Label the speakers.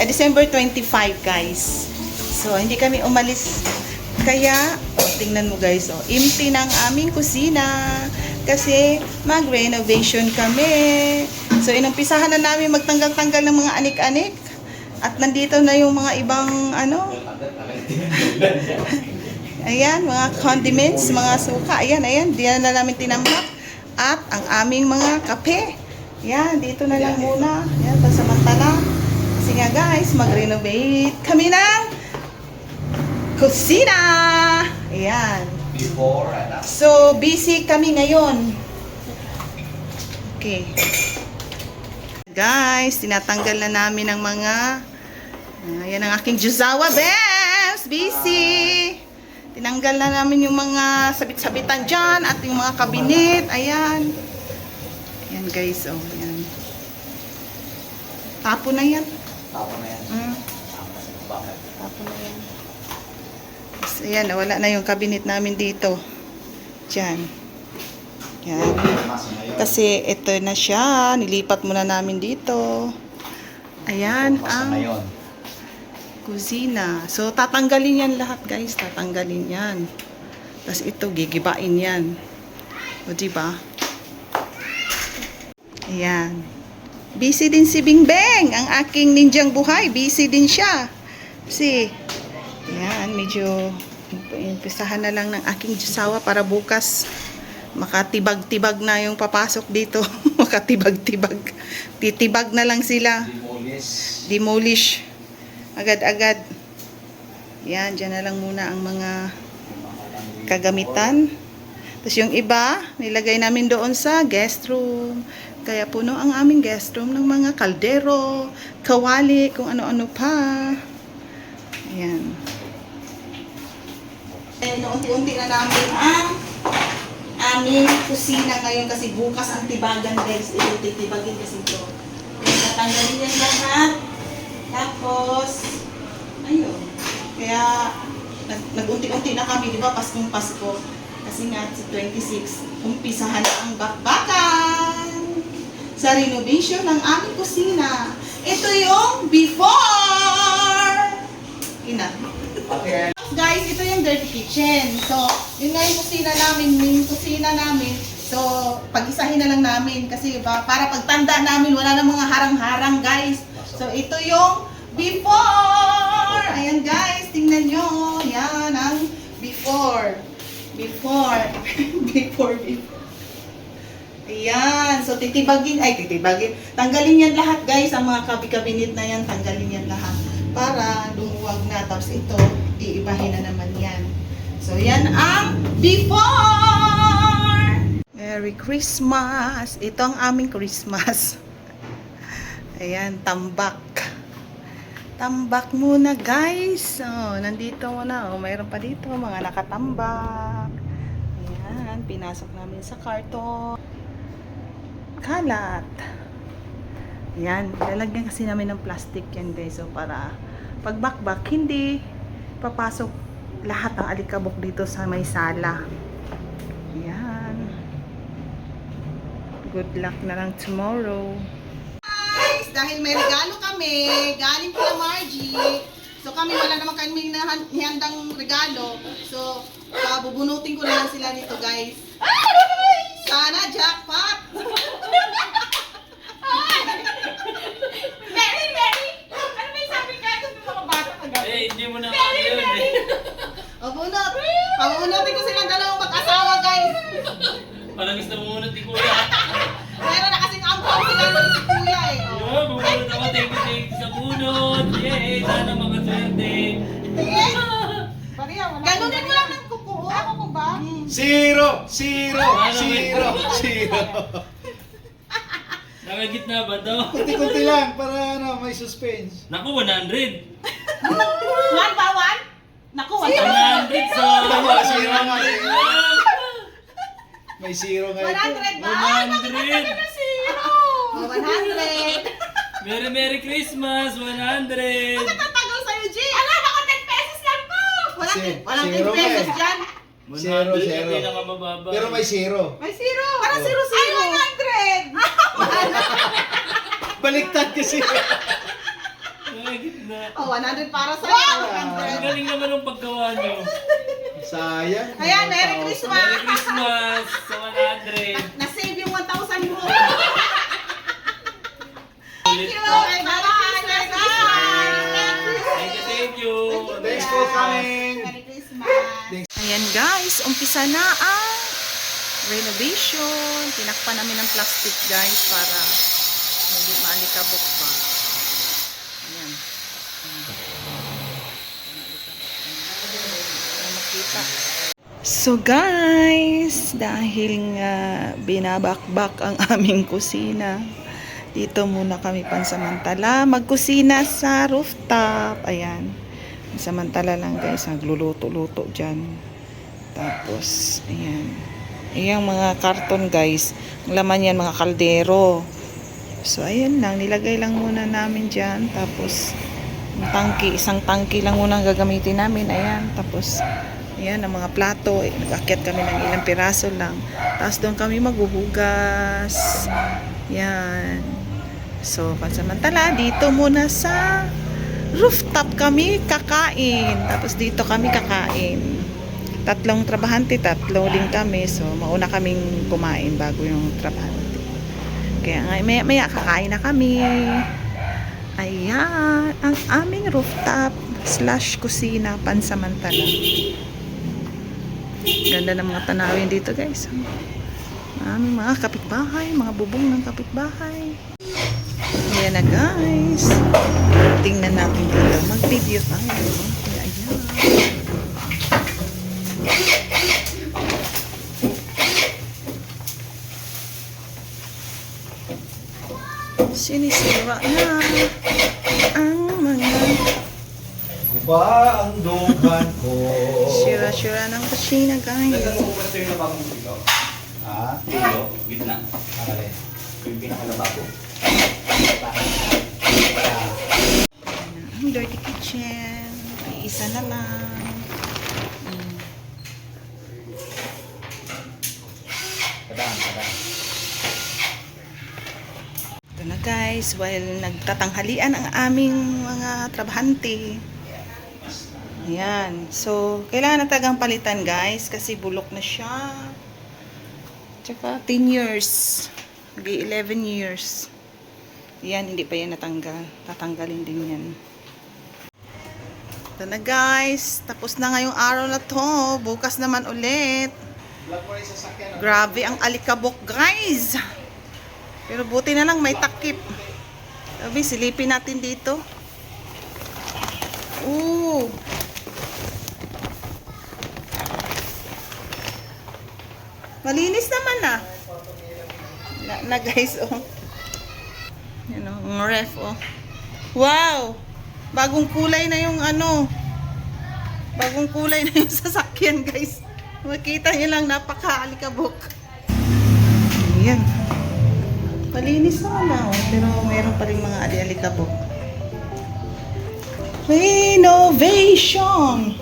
Speaker 1: December 25 guys. So hindi kami umalis. Kaya, tingnan mo guys, empty ng aming kusina. Kasi mag-renovation kami. So inumpisahan na namin magtanggal-tanggal ng mga anik-anik. At nandito na yung mga ibang ayan, mga condiments, mga suka. Ayan, diyan na namin tinambak. At ang aming mga kape. Ayan, dito na lang muna. Ayan, pansamantala. Kasi nga guys, mag-renovate kami ng kusina. Ayan. So, busy kami ngayon. Okay. Guys, tinatanggal na namin ng mga ayan ang aking Juzawa Bems. Busy. Tinanggal na namin yung mga sabit-sabitan dyan at yung mga kabinet. Ayan. Ayan guys, ayan. Tapo na yan.
Speaker 2: Tapo na yan.
Speaker 1: Tapo na yan. So, ayan, wala na yung kabinet namin dito. Diyan. Yan. Kasi ito na siya. Nilipat muna namin dito. Ayan ang kusina. So, tatanggalin yan lahat, guys. Tatanggalin yan. Tapos ito, gigibain yan. O, diba? Ayan. Busy din si Bingbeng. Ang aking ninjang buhay. Busy din siya. See? Ayan, medyo impisahan na lang ng aking Jusawa para bukas makatibag-tibag na yung papasok dito. Makatibag-tibag. Titibag na lang sila. Demolish. Agad-agad. Yan, dyan na lang muna ang mga kagamitan. Tapos yung iba, nilagay namin doon sa guest room. Kaya puno ang aming guest room ng mga kaldero, kawali, kung ano-ano pa. Ayan. And unti-unti na namin ang aming kusina ngayon kasi bukas ang tibagan guys. Ito titibagin kasi ito. Kaya tatanggalin yan lahat. Tapos, ayun. Kaya nag-unti-unti na kami, di ba? Paskong Pasko. Kasi nga, sa 26, umpisahan na ang bakbakan sa renovation ng aming kusina. Ito yung before! Ina.
Speaker 2: Okay.
Speaker 1: Guys, ito yung dirty kitchen. So, yun nga yung kusina namin, So, pag-isahin na lang namin kasi para pagtanda namin, wala na mga harang-harang, guys. So, ito yung before! Ayan, guys, tingnan nyo. Yan ang before. Before. Ayan. So, titibagin. Tanggalin yan lahat, guys. Ang mga kabi-kabinet na yan, tanggalin yan lahat. Para lumuwag na. Tapos ito, iibahin na naman yan. So, yan ang before! Merry Christmas! Ito ang aming Christmas. Ayan, tambak. Tambak muna, guys. Oh, nandito muna. Oh, mayroon pa dito, mga nakatambak. Ayan, pinasok namin sa karton. Kalat. Ayan, lalagyan kasi namin ng plastic yan, guys. So, para pagbakbak, hindi papasok lahat ng alikabok dito sa may sala. Ayan. Good luck na lang tomorrow. Guys, dahil may regalo kami, galing kila Margie. So, kami wala naman kami handang regalo. So, bubunutin ko na lang sila nito, guys. Sana jackpot!
Speaker 2: Hindi mo na yun eh.
Speaker 1: O, bunot! Pabunutin ko silang dalawang mag-asawa, guys.
Speaker 2: Parang gusto mo muna ti Kuya.
Speaker 1: Meron na kasing ampon sila ng si Kuya eh.
Speaker 2: Yo, bumunot ako. Thank you sa bunot. Yay! Sana makaswerte.
Speaker 1: Ganunin mo lang ng kuko. Ako ko ba?
Speaker 3: Zero!
Speaker 2: Nakagitna ba to?
Speaker 3: Kunti-kunti lang para may suspense.
Speaker 2: Naku, 100.
Speaker 1: One ba one? Naku,
Speaker 2: 100 sa...
Speaker 3: Tama, zero nga. May zero nga
Speaker 1: 100
Speaker 3: ito.
Speaker 1: ba?
Speaker 2: 100.
Speaker 1: 100.
Speaker 2: Merry Christmas, 100.
Speaker 1: Bakit tatagal sa'yo, G? Ala, baka 10 pesos lang po! Walang 10
Speaker 3: Zero
Speaker 1: pesos
Speaker 3: nga eh.
Speaker 1: dyan.
Speaker 2: 100,
Speaker 3: Zero.
Speaker 2: hindi na mababa.
Speaker 3: Pero may zero.
Speaker 1: May zero. Parang zero. Ay, 100!
Speaker 3: Baliktad kasi.
Speaker 2: Nakagitna gitna.
Speaker 1: Oh, 100 para sa iyo.
Speaker 2: Ang galing naman ng paggawa nyo.
Speaker 3: Sayang.
Speaker 1: Ayan, Merry Christmas!
Speaker 2: Merry Christmas sa 100.
Speaker 1: Na-save yung 1,000 mo.
Speaker 2: Ulit
Speaker 1: Thank you!
Speaker 2: po.
Speaker 1: Bye-bye! Merry Christmas!
Speaker 2: Thank you.
Speaker 3: Thanks for coming.
Speaker 1: Merry Christmas! Ayan guys, umpisa na ang renovation. Tinakpan namin ng plastic guys para hindi maalikabok pa. Ayan. Makita. So guys, dahil nga binabakbak ang aming kusina, dito muna kami pansamantala magkusina sa rooftop. Ayan. Samantala lang guys, nagluluto-luto dyan. Tapos, ayan. Ayan mga karton guys. Ang laman yan mga kaldero. So, ayan lang. Nilagay lang muna namin dyan. Tapos, yung tangki, isang tangki lang muna ang gagamitin namin. Ayan. Tapos, ayan ang mga plato. Nag-akyat kami ng ilang piraso lang. Tapos, doon kami maghuhugas. Ayan. So, pansamantala, dito muna sa rooftop kami kakain. Tapos dito kami kakain. 3 trabahante, 3 din kami. So, mauna kaming kumain bago yung trabahante. Kaya nga, maya kakain na kami. Ayan, ang aming rooftop / kusina pansamantala. Ganda ng mga tanawin dito guys. Aming mga kapitbahay, mga bubong ng kapitbahay. Ayan na guys. Tingnan natin dito. Mag-video tayo. Kaya ayan. Sinisira na ang mga
Speaker 3: Guba ang dugan ko.
Speaker 1: sira-sira ng kusina guys.
Speaker 3: Ito yung nabagong dito. Ah? Dito? Gitna. Akala. Yung pinakalabago.
Speaker 1: Ang dirty kitchen. Ay, isa na lang.
Speaker 3: Kadang.
Speaker 1: Ito na guys, while nagtatanghalian ang aming mga trabahante. Ayan. So, kailangan na talagang palitan guys kasi bulok na siya. Tsaka 10 years. Maging 11 years. Yan, hindi pa yan natanggal. Tatanggalin din yan. Ito na guys. Tapos na ngayong araw na to. Bukas naman ulit. Grabe ang alikabok guys. Pero buti na lang may takip. Sabi, silipin natin dito. Ooh. Malinis naman ah. Na guys oh. Yan o, ang ref oh. Wow! Bagong kulay na yung ano. Bagong kulay na yung sasakyan guys. Makita nyo lang, napaka-alikabok. Ayan. Malinis naman na oh. Pero mayroon pa rin mga alikabok. Renovation!